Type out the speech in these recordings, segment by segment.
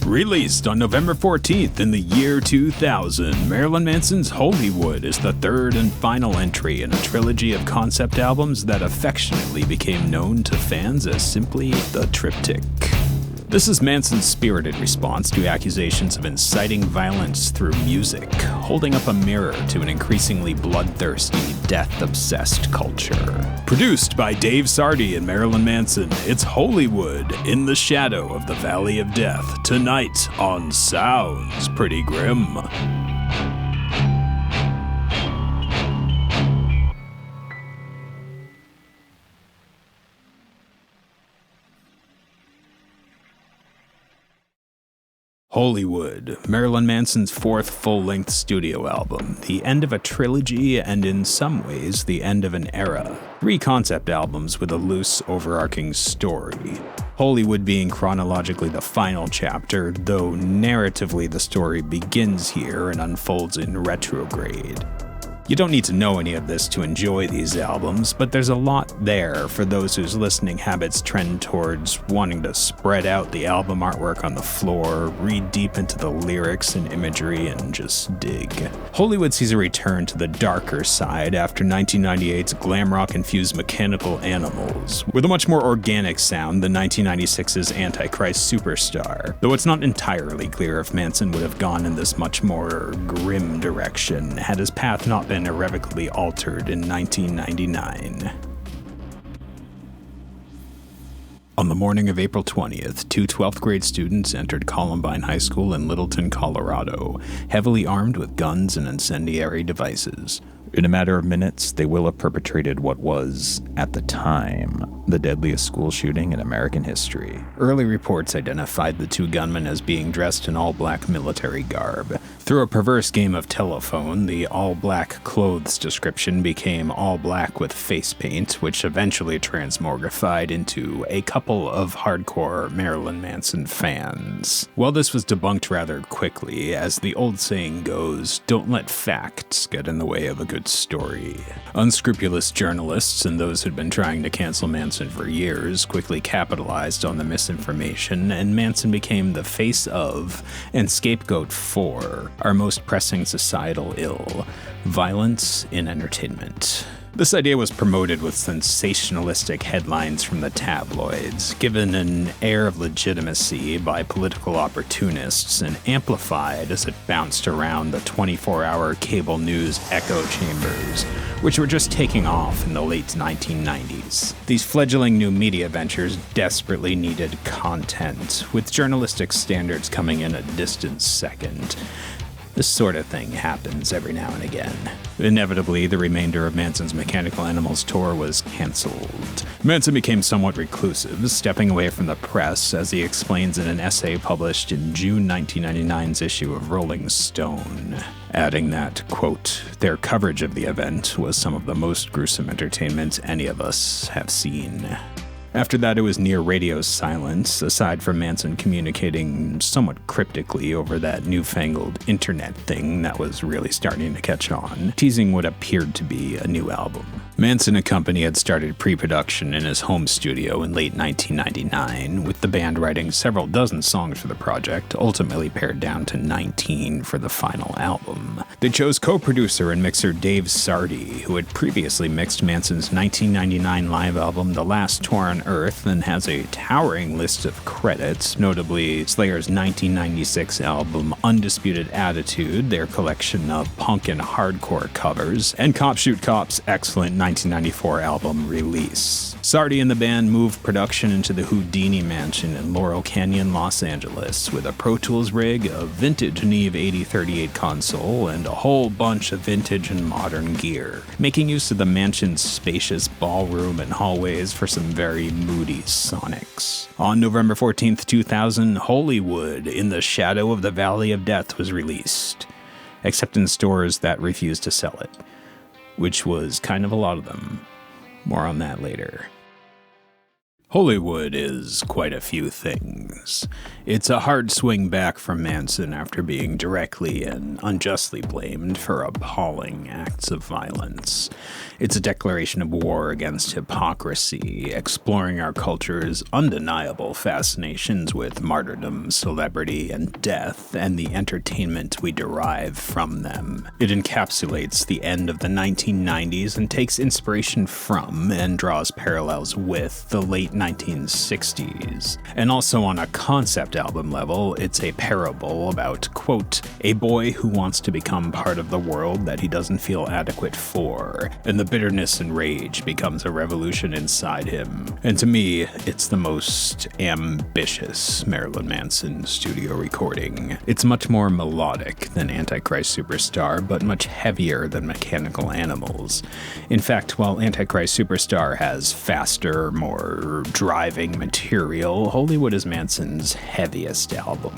Released on November 14th in the year 2000, Marilyn Manson's HolyWood is the third and final entry in a trilogy of concept albums that affectionately became known to fans as simply the Triptych. This is Manson's spirited response to accusations of inciting violence through music, holding up a mirror to an increasingly bloodthirsty, death-obsessed culture. Produced by Dave Sardy and Marilyn Manson, it's HolyWood, In the Shadow of the Valley of Death, tonight on Sounds Pretty Grim. HolyWood, Marilyn Manson's fourth full-length studio album, the end of a trilogy and in some ways the end of an era. 3 concept albums with a loose, overarching story. HolyWood being chronologically the final chapter, though narratively the story begins here and unfolds in retrograde. You don't need to know any of this to enjoy these albums, but there's a lot there for those whose listening habits trend towards wanting to spread out the album artwork on the floor, read deep into the lyrics and imagery, and just dig. HolyWood sees a return to the darker side after 1998's glam rock-infused Mechanical Animals, with a much more organic sound than 1996's Antichrist Superstar, though it's not entirely clear if Manson would have gone in this much more grim direction had his path not been irrevocably altered in 1999. On the morning of April 20th, 2 12th grade students entered Columbine High School in Littleton, Colorado, heavily armed with guns and incendiary devices. In a matter of minutes, they will have perpetrated what was, at the time, the deadliest school shooting in American history. Early reports identified the 2 gunmen as being dressed in all-black military garb. Through a perverse game of telephone, the all-black clothes description became all-black with face paint, which eventually transmogrified into a couple of hardcore Marilyn Manson fans. While this was debunked rather quickly, as the old saying goes, don't let facts get in the way of a good story. Unscrupulous journalists and those who'd been trying to cancel Manson for years quickly capitalized on the misinformation, and Manson became the face of and scapegoat for our most pressing societal ill: violence in entertainment. This idea was promoted with sensationalistic headlines from the tabloids, given an air of legitimacy by political opportunists, and amplified as it bounced around the 24-hour cable news echo chambers, which were just taking off in the late 1990s. These fledgling new media ventures desperately needed content, with journalistic standards coming in a distant second. This sort of thing happens every now and again. Inevitably, the remainder of Manson's Mechanical Animals tour was cancelled. Manson became somewhat reclusive, stepping away from the press, as he explains in an essay published in June 1999's issue of Rolling Stone, adding that, quote, their coverage of the event was some of the most gruesome entertainment any of us have seen. After that, it was near radio silence, aside from Manson communicating somewhat cryptically over that newfangled internet thing that was really starting to catch on, teasing what appeared to be a new album. Manson and company had started pre-production in his home studio in late 1999, with the band writing several dozen songs for the project, ultimately pared down to 19 for the final album. They chose co-producer and mixer Dave Sardy, who had previously mixed Manson's 1999 live album The Last Tour on Earth and has a towering list of credits, notably Slayer's 1996 album Undisputed Attitude, their collection of punk and hardcore covers, and Cop Shoot Cop's excellent 1994 album Release. Sardy and the band moved production into the Houdini Mansion in Laurel Canyon, Los Angeles, with a Pro Tools rig, a vintage Neve 8038 console, and a whole bunch of vintage and modern gear, making use of the mansion's spacious ballroom and hallways for some very moody sonics. On November 14th, 2000, HolyWood, In the Shadow of the Valley of Death was released, except in stores that refused to sell it, which was kind of a lot of them. More on that later. HolyWood is quite a few things. It's a hard swing back from Manson after being directly and unjustly blamed for appalling acts of violence. It's a declaration of war against hypocrisy, exploring our culture's undeniable fascinations with martyrdom, celebrity, and death, and the entertainment we derive from them. It encapsulates the end of the 1990s and takes inspiration from and draws parallels with the late 1960s. And also on a concept album level, it's a parable about, quote, a boy who wants to become part of the world that he doesn't feel adequate for, and the bitterness and rage becomes a revolution inside him. And to me, it's the most ambitious Marilyn Manson studio recording. It's much more melodic than Antichrist Superstar, but much heavier than Mechanical Animals. In fact, while Antichrist Superstar has faster, more driving material, HolyWood is Manson's heaviest album.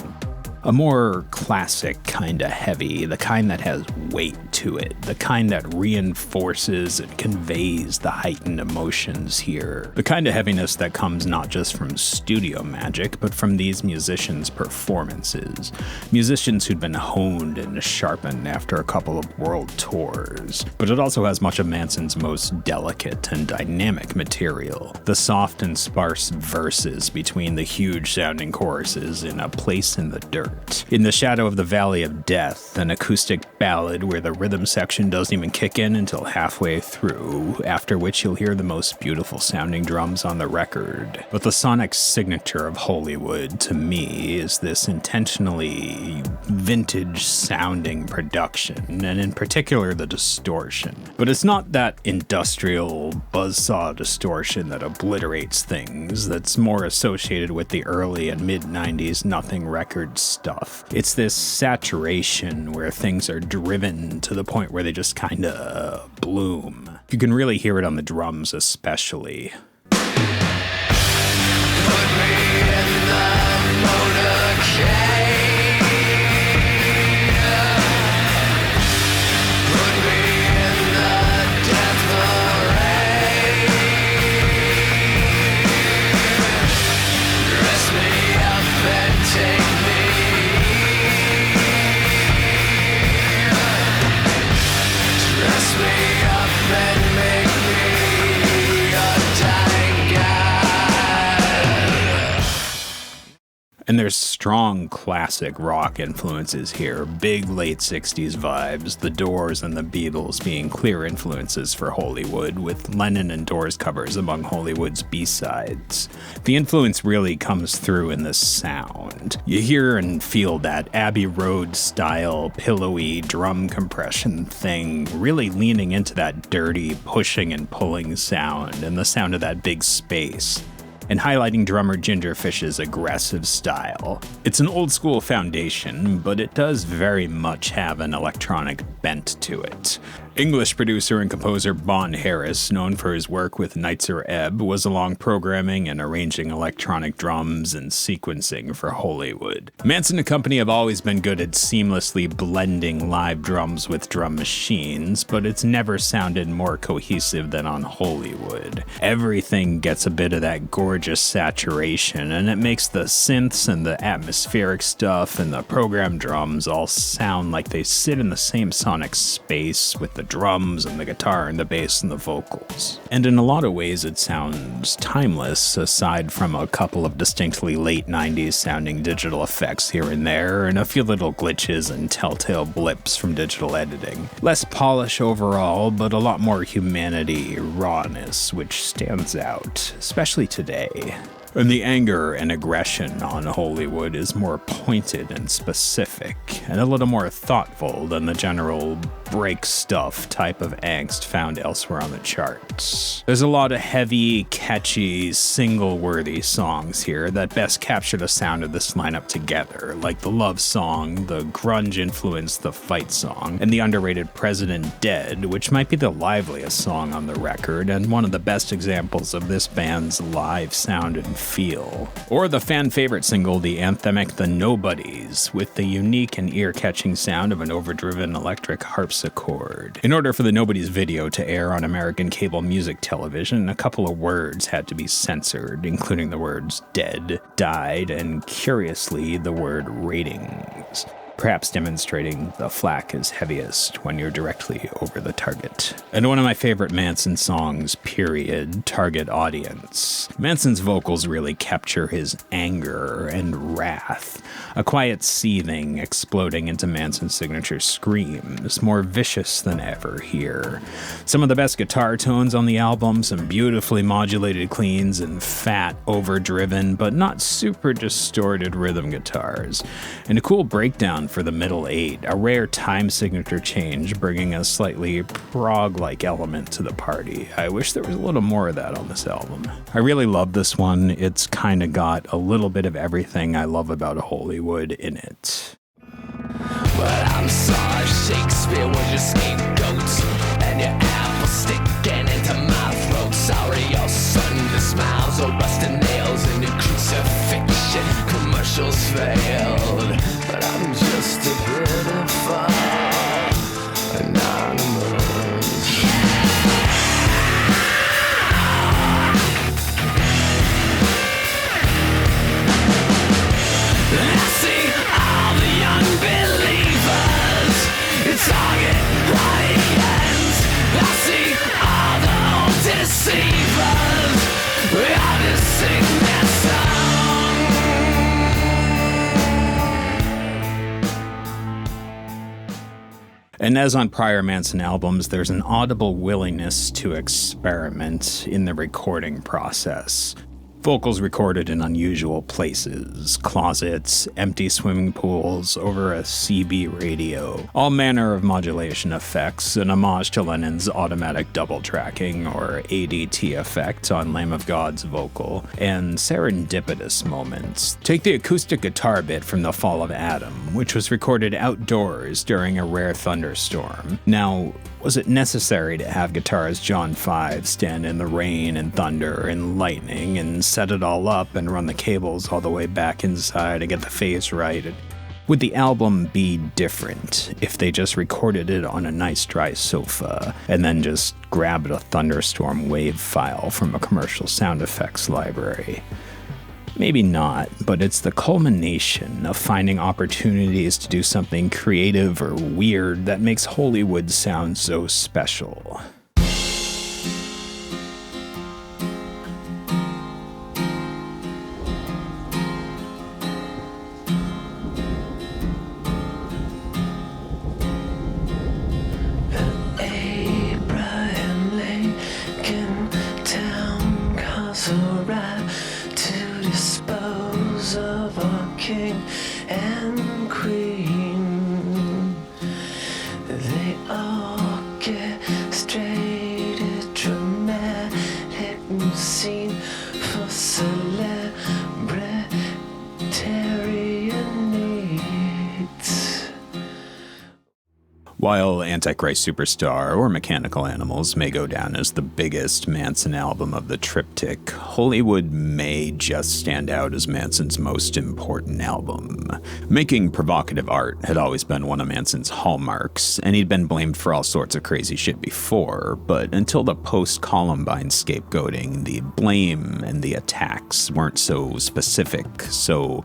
A more classic kinda heavy, the kind that has weight to it, the kind that reinforces and conveys the heightened emotions here. The kind of heaviness that comes not just from studio magic, but from these musicians' performances. Musicians who'd been honed and sharpened after a couple of world tours. But it also has much of Manson's most delicate and dynamic material. The soft and sparse verses between the huge sounding choruses in A Place in the Dirt. In the Shadow of the Valley of Death, an acoustic ballad where the rhythm section doesn't even kick in until halfway through, after which you'll hear the most beautiful sounding drums on the record. But the sonic signature of HolyWood, to me, is this intentionally vintage sounding production, and in particular the distortion. But it's not that industrial buzzsaw distortion that obliterates things that's more associated with the early and mid-90s Nothing Records stuff. It's this saturation where things are driven to the point where they just kinda bloom. You can really hear it on the drums especially. Put me in the motorcade. Put me in the death parade. Dress me up and take me. Dress me up and make me a dying god. And there's strong classic rock influences here, big late 60s vibes, the Doors and the Beatles being clear influences for HolyWood, with Lennon and Doors covers among HolyWood's B-sides. The influence really comes through in the sound. You hear and feel that Abbey Road style, pillowy drum compression thing, really leaning into that dirty pushing and pulling sound, and the sound of that big space, and highlighting drummer Gingerfish's aggressive style. It's an old school foundation, but it does very much have an electronic bent to it. English producer and composer Bon Harris, known for his work with Nitzer Ebb, was along programming and arranging electronic drums and sequencing for HolyWood. Manson and company have always been good at seamlessly blending live drums with drum machines, but it's never sounded more cohesive than on HolyWood. Everything gets a bit of that gorgeous saturation, and it makes the synths and the atmospheric stuff and the programmed drums all sound like they sit in the same sonic space with the drums and the guitar and the bass and the vocals. And in a lot of ways it sounds timeless, aside from a couple of distinctly late 90s sounding digital effects here and there, and a few little glitches and telltale blips from digital editing. Less polish overall, but a lot more humanity, rawness, which stands out, especially today. And the anger and aggression on HolyWood is more pointed and specific, and a little more thoughtful than the general break stuff type of angst found elsewhere on the charts. There's a lot of heavy, catchy, single-worthy songs here that best capture the sound of this lineup together, like the love song, the grunge-influenced The Fight song, and the underrated President Dead, which might be the liveliest song on the record, and one of the best examples of this band's live sound and feel. Or the fan-favorite single, the anthemic The Nobodies, with the unique and ear-catching sound of an overdriven electric harp harpsichord. In order for the Nobody's video to air on American cable music television, a couple of words had to be censored, including the words dead, died, and curiously, the word ratings. Perhaps demonstrating the flak is heaviest when you're directly over the target. And one of my favorite Manson songs, period, Target Audience. Manson's vocals really capture his anger and wrath, a quiet seething exploding into Manson's signature screams, more vicious than ever here. Some of the best guitar tones on the album, some beautifully modulated cleans and fat, overdriven, but not super distorted rhythm guitars, and a cool breakdown for the middle eight, a rare time signature change bringing a slightly prog-like element to the party. I wish there was a little more of that on this album. I really love this one. It's kind of got a little bit of everything I love about HolyWood in it. But I'm sorry, Shakespeare was your scapegoat, and your apple sticking into my throat. Sorry, your Sunday smiles are rusted nails, and your crucifixion commercials failed. But I'm just a bit of fun, anonymous. I see all the young believers, target audience. I see all the old deceivers, we all just sing that song. And as on prior Manson albums, there's an audible willingness to experiment in the recording process. Vocals recorded in unusual places, closets, empty swimming pools, over a CB radio, all manner of modulation effects, an homage to Lennon's automatic double tracking or ADT effect on Lamb of God's vocal, and serendipitous moments. Take the acoustic guitar bit from The Fall of Adam, which was recorded outdoors during a rare thunderstorm. Now, was it necessary to have guitarist John 5 stand in the rain and thunder and lightning and set it all up and run the cables all the way back inside to get the phase right? Would the album be different if they just recorded it on a nice dry sofa and then just grabbed a thunderstorm wave file from a commercial sound effects library? Maybe not, but it's the culmination of finding opportunities to do something creative or weird that makes HolyWood sound so special. King and queen, they orchestrated dramatic scene for celebritarian needs. While Antichrist Superstar or Mechanical Animals may go down as the biggest Manson album of the triptych, HolyWood may just stand out as Manson's most important album. Making provocative art had always been one of Manson's hallmarks, and he'd been blamed for all sorts of crazy shit before, but until the post-Columbine scapegoating, the blame and the attacks weren't so specific, so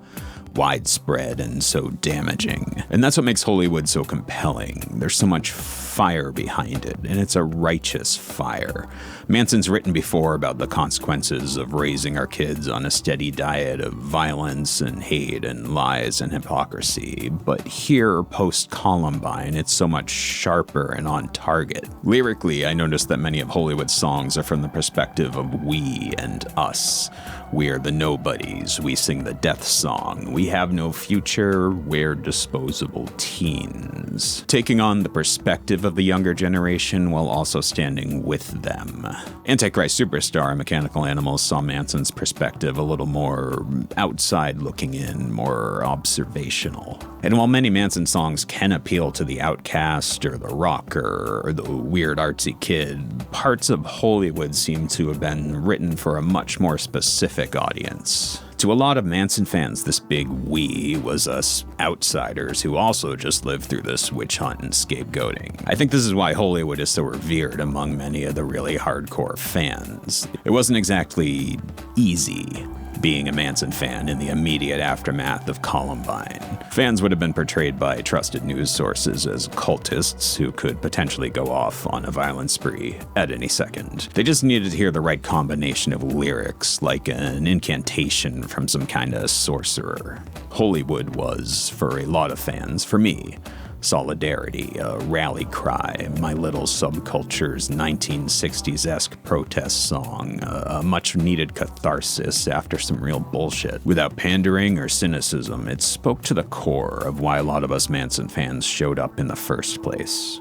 widespread and so damaging. And that's what makes HolyWood so compelling. There's so much fire behind it, and it's a righteous fire. Manson's written before about the consequences of raising our kids on a steady diet of violence and hate and lies and hypocrisy, but here, post-Columbine, it's so much sharper and on target. Lyrically, I noticed that many of HolyWood's songs are from the perspective of we and us. We're the nobodies, we sing the death song, we have no future, we're disposable teens. Taking on the perspective of the younger generation while also standing with them. Antichrist Superstar and Mechanical Animals saw Manson's perspective a little more outside looking in, more observational. And while many Manson songs can appeal to the outcast or the rocker or the weird artsy kid, parts of HolyWood seem to have been written for a much more specific audience. To a lot of Manson fans, this big we was us outsiders who also just lived through this witch hunt and scapegoating. I think this is why HolyWood is so revered among many of the really hardcore fans. It wasn't exactly easy being a Manson fan in the immediate aftermath of Columbine. Fans would have been portrayed by trusted news sources as cultists who could potentially go off on a violent spree at any second. They just needed to hear the right combination of lyrics, like an incantation from some kind of sorcerer. HolyWood was, for a lot of fans, for me, solidarity, a rally cry, my little subculture's 1960s-esque protest song, a much-needed catharsis after some real bullshit. Without pandering or cynicism, it spoke to the core of why a lot of us Manson fans showed up in the first place.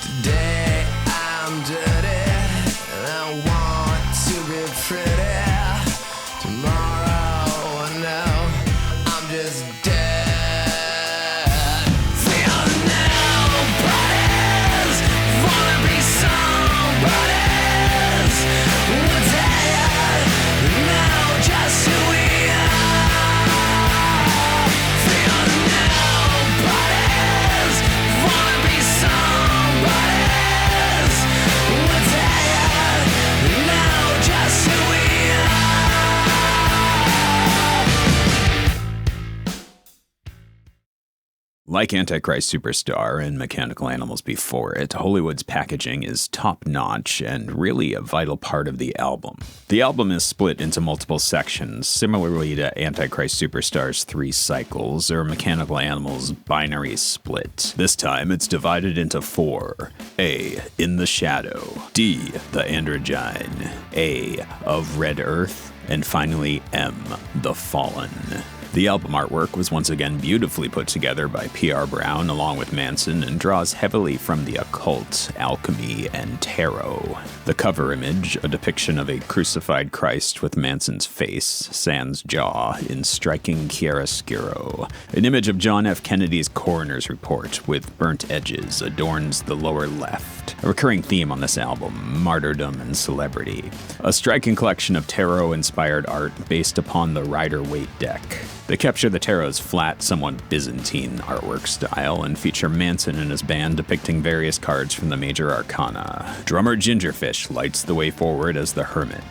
Today I'm dirty, and I want to be pretty. Tomorrow I know I'm just dead. Like Antichrist Superstar and Mechanical Animals before it, HolyWood's packaging is top-notch and really a vital part of the album. The album is split into multiple sections, similarly to Antichrist Superstar's 3 cycles or Mechanical Animals' binary split. This time it's divided into 4. A, In the Shadow. D, The Androgyne. A, Of Red Earth. And finally M, The Fallen. The album artwork was once again beautifully put together by P.R. Brown along with Manson and draws heavily from the occult, alchemy, and tarot. The cover image, a depiction of a crucified Christ with Manson's face, sans jaw, in striking chiaroscuro. An image of John F. Kennedy's coroner's report with burnt edges adorns the lower left. A recurring theme on this album, martyrdom and celebrity. A striking collection of tarot-inspired art based upon the Rider-Waite deck. They capture the tarot's flat, somewhat Byzantine artwork style and feature Manson and his band depicting various cards from the major arcana. Drummer Gingerfish lights the way forward as the Hermit.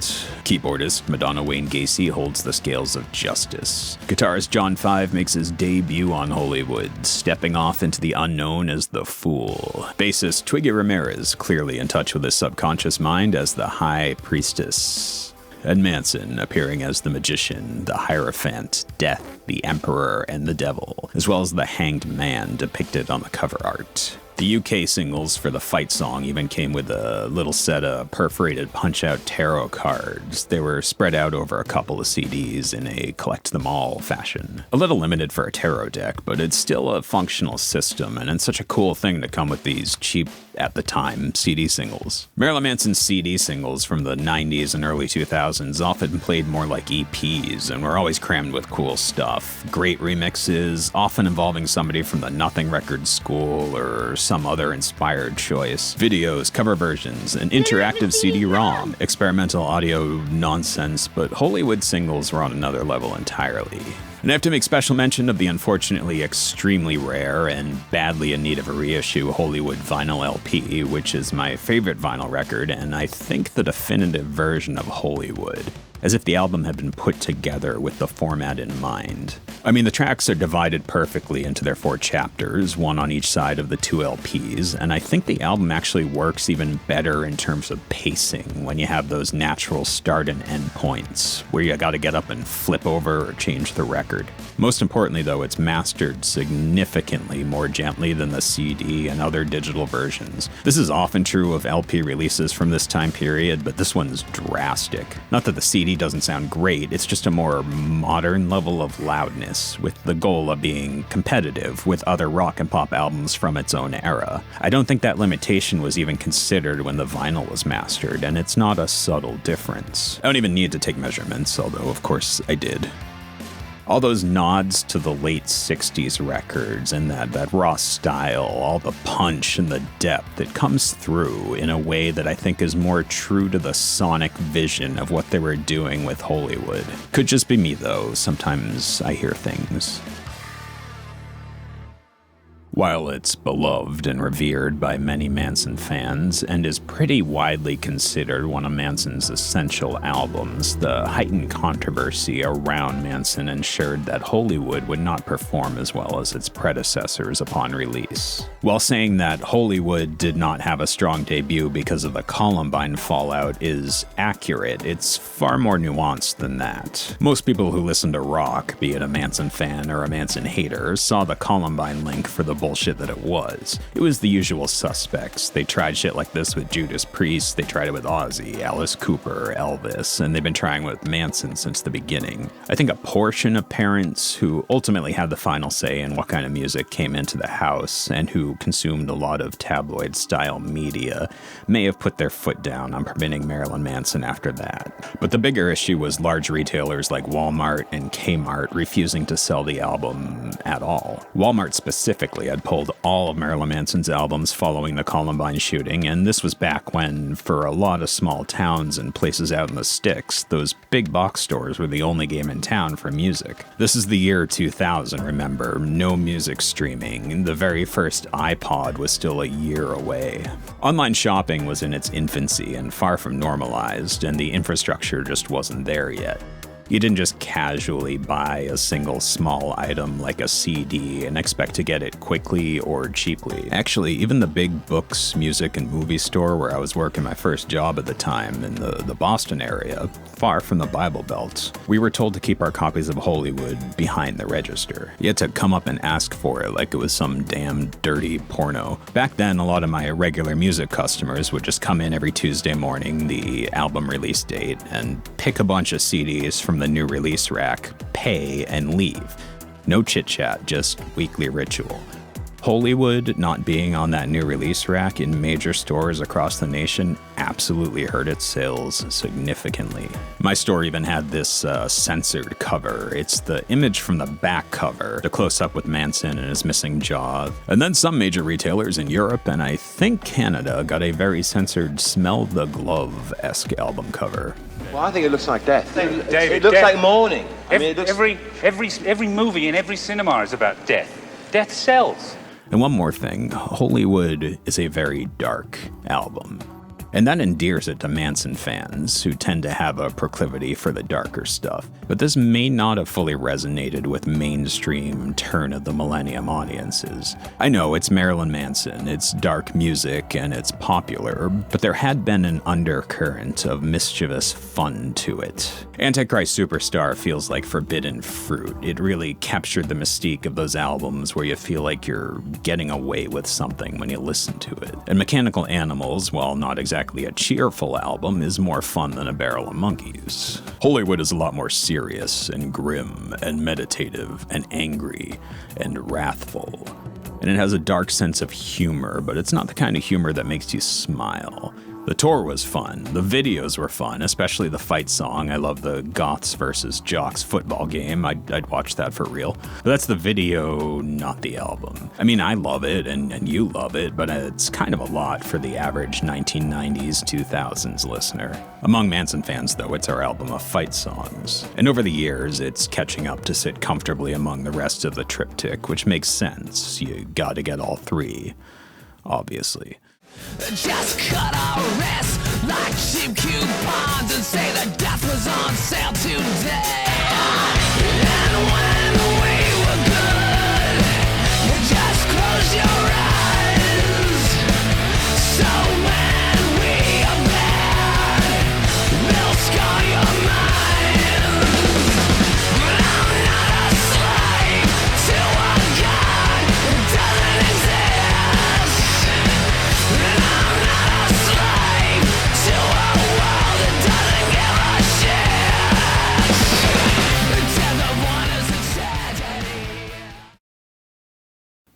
Keyboardist Madonna Wayne Gacy holds the scales of justice. Guitarist John Five makes his debut on HolyWood, stepping off into the unknown as the Fool. Bassist Twiggy Ramirez, clearly in touch with his subconscious mind as the High Priestess. And Manson appearing as the Magician, the Hierophant, Death, the Emperor, and the Devil, as well as the Hanged Man depicted on the cover art. The UK singles for the fight song even came with a little set of perforated punch-out tarot cards. They were spread out over a couple of CDs in a collect-them-all fashion. A little limited for a tarot deck, but it's still a functional system, and it's such a cool thing to come with these cheap, at the time, CD singles. Marilyn Manson's CD singles from the 90s and early 2000s often played more like EPs, and were always crammed with cool stuff. Great remixes, often involving somebody from the Nothing Records school or some other inspired choice. Videos, cover versions, an interactive CD-ROM, experimental audio nonsense, but HolyWood singles were on another level entirely. And I have to make special mention of the unfortunately extremely rare and badly in need of a reissue HolyWood vinyl LP, which is my favorite vinyl record and I think the definitive version of HolyWood, as if the album had been put together with the format in mind. I mean, the tracks are divided perfectly into their 4 chapters, one on each side of the 2 LPs, and I think the album actually works even better in terms of pacing when you have those natural start and end points, where you gotta get up and flip over or change the record. Most importantly though, it's mastered significantly more gently than the CD and other digital versions. This is often true of LP releases from this time period, but this one's drastic. Not that the CD doesn't sound great, it's just a more modern level of loudness, with the goal of being competitive with other rock and pop albums from its own era. I don't think that limitation was even considered when the vinyl was mastered, and it's not a subtle difference. I don't even need to take measurements, although of course I did. All those nods to the late 60s records and that raw style, all the punch and the depth, it comes through in a way that I think is more true to the sonic vision of what they were doing with HolyWood. Could just be me though, sometimes I hear things. While it's beloved and revered by many Manson fans and is pretty widely considered one of Manson's essential albums, the heightened controversy around Manson ensured that HolyWood would not perform as well as its predecessors upon release. While saying that HolyWood did not have a strong debut because of the Columbine fallout is accurate, it's far more nuanced than that. Most people who listen to rock, be it a Manson fan or a Manson hater, saw the Columbine link for the bullshit that it was. It was the usual suspects. They tried shit like this with Judas Priest, they tried it with Ozzy, Alice Cooper, Elvis, and they've been trying with Manson since the beginning. I think a portion of parents who ultimately had the final say in what kind of music came into the house and who consumed a lot of tabloid-style media may have put their foot down on permitting Marilyn Manson after that. But the bigger issue was large retailers like Walmart and Kmart refusing to sell the album at all. Walmart specifically had pulled all of Marilyn Manson's albums following the Columbine shooting, and this was back when, for a lot of small towns and places out in the sticks, those big box stores were the only game in town for music. This is the year 2000, remember, no music streaming. The very first iPod was still a year away. Online shopping was in its infancy and far from normalized, and the infrastructure just wasn't there yet. You didn't just casually buy a single small item like a CD and expect to get it quickly or cheaply. Actually, even the big books, music, and movie store where I was working my first job at the time in the Boston area, far from the Bible Belt, we were told to keep our copies of HolyWood behind the register. You had to come up and ask for it like it was some damn dirty porno. Back then, a lot of my regular music customers would just come in every Tuesday morning, the album release date, and pick a bunch of CDs from the new release rack, pay, and leave. No chit-chat, just weekly ritual. HolyWood not being on that new release rack in major stores across the nation absolutely hurt its sales significantly. My store even had this censored cover. It's the image from the back cover, the close-up with Manson and his missing jaw. And then some major retailers in Europe, and I think Canada, got a very censored Smell the Glove-esque album cover. Well, I think it looks like death. David, it looks like mourning. Every movie in every cinema is about death. Death sells. And one more thing, HolyWood is a very dark album. And that endears it to Manson fans, who tend to have a proclivity for the darker stuff. But this may not have fully resonated with mainstream turn-of-the-millennium audiences. I know it's Marilyn Manson, it's dark music, and it's popular, but there had been an undercurrent of mischievous fun to it. Antichrist Superstar feels like forbidden fruit. It really captured the mystique of those albums where you feel like you're getting away with something when you listen to it. And Mechanical Animals, while not exactly a cheerful album, is more fun than A Barrel of Monkeys. HolyWood is a lot more serious and grim and meditative and angry and wrathful. And it has a dark sense of humor, but it's not the kind of humor that makes you smile. The tour was fun, the videos were fun, especially the fight song. I love the Goths versus Jocks football game. I'd watch that for real. But that's the video, not the album. I mean, I love it, and you love it, but it's kind of a lot for the average 1990s, 2000s listener. Among Manson fans, though, it's our album of fight songs. And over the years, it's catching up to sit comfortably among the rest of the triptych, which makes sense. You gotta get all three, obviously. Just cut our wrists like cheap coupons and say that death was on sale today. And when we were good, just close your eyes. So when we are bad, they'll scar your mind. But I'm not a slave to a God who doesn't exist. And I'm not a slave to a world that doesn't give a shit.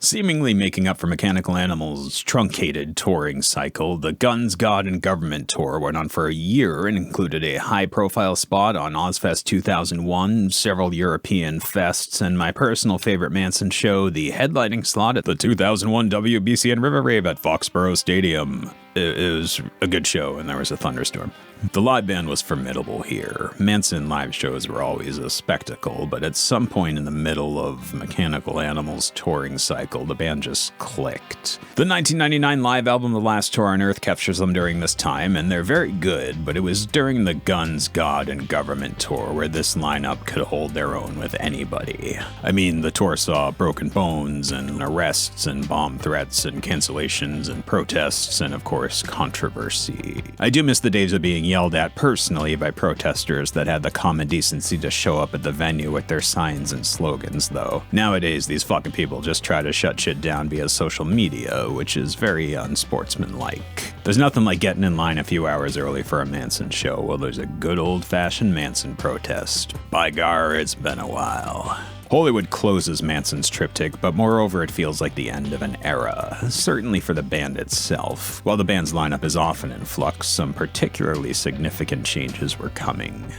Seemingly making up for Mechanical Animals' truncated touring cycle, the Guns, God, and Government tour went on for a year and included a high-profile spot on Ozfest 2001, several European fests, and my personal favorite Manson show, the headlining slot at the 2001 WBCN River Rave at Foxborough Stadium. It was a good show, and there was a thunderstorm. The live band was formidable here. Manson live shows were always a spectacle, but at some point in the middle of Mechanical Animals' touring cycle, the band just clicked. The 1999 live album The Last Tour on Earth captures them during this time, and they're very good, but it was during the Guns, God, and Government tour where this lineup could hold their own with anybody. I mean, the tour saw broken bones, and arrests, and bomb threats, and cancellations, and protests, and of course, controversy. I do miss the days of being yelled at personally by protesters that had the common decency to show up at the venue with their signs and slogans, though. Nowadays, these fucking people just try to shut shit down via social media, which is very unsportsmanlike. There's nothing like getting in line a few hours early for a Manson show while there's a good old-fashioned Manson protest. By gar, it's been a while. HolyWood closes Manson's triptych, but moreover it feels like the end of an era, certainly for the band itself. While the band's lineup is often in flux, some particularly significant changes were coming.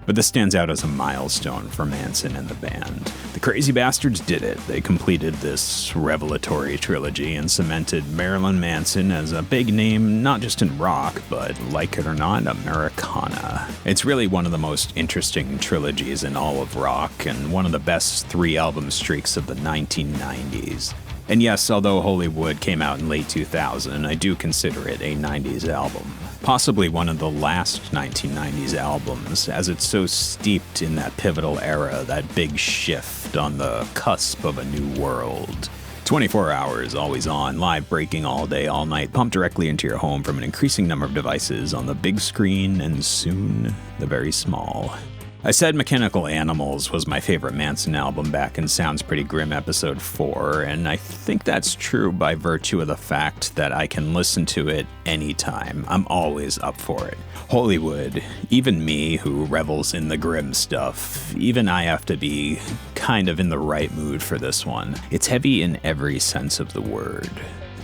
But this stands out as a milestone for Manson and the band. The crazy bastards did it. They completed this revelatory trilogy and cemented Marilyn Manson as a big name, not just in rock, but, like it or not, Americana. It's really one of the most interesting trilogies in all of rock, and one of the best 3-album streaks of the 1990s. And yes, although HolyWood came out in late 2000, I do consider it a 90s album. Possibly one of the last 1990s albums, as it's so steeped in that pivotal era, that big shift on the cusp of a new world. 24 hours, always on, live breaking all day, all night, pumped directly into your home from an increasing number of devices on the big screen and soon the very small. I said Mechanical Animals was my favorite Manson album back in Sounds Pretty Grim episode 4, and I think that's true by virtue of the fact that I can listen to it anytime. I'm always up for it. HolyWood, even me who revels in the grim stuff, even I have to be kind of in the right mood for this one. It's heavy in every sense of the word,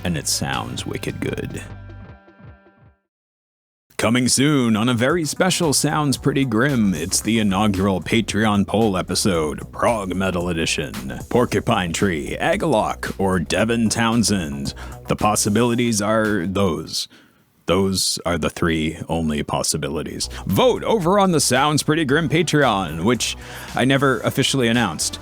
and it sounds wicked good. Coming soon on a very special Sounds Pretty Grim, it's the inaugural Patreon poll episode, Prog Metal Edition. Porcupine Tree, Agalock, or Devin Townsend. The possibilities are those. Those are the 3 only possibilities. Vote over on the Sounds Pretty Grim Patreon, which I never officially announced.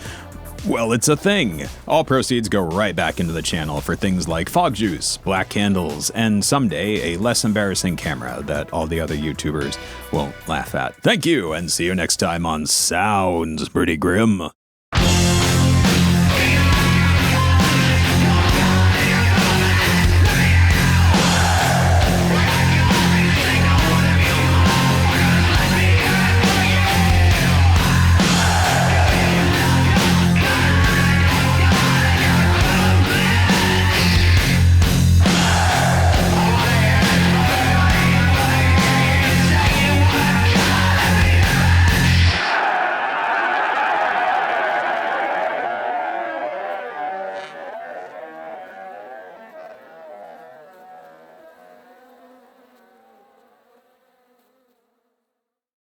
Well, it's a thing. All proceeds go right back into the channel for things like fog juice, black candles, and someday a less embarrassing camera that all the other YouTubers won't laugh at. Thank you, and see you next time on Sounds Pretty Grim.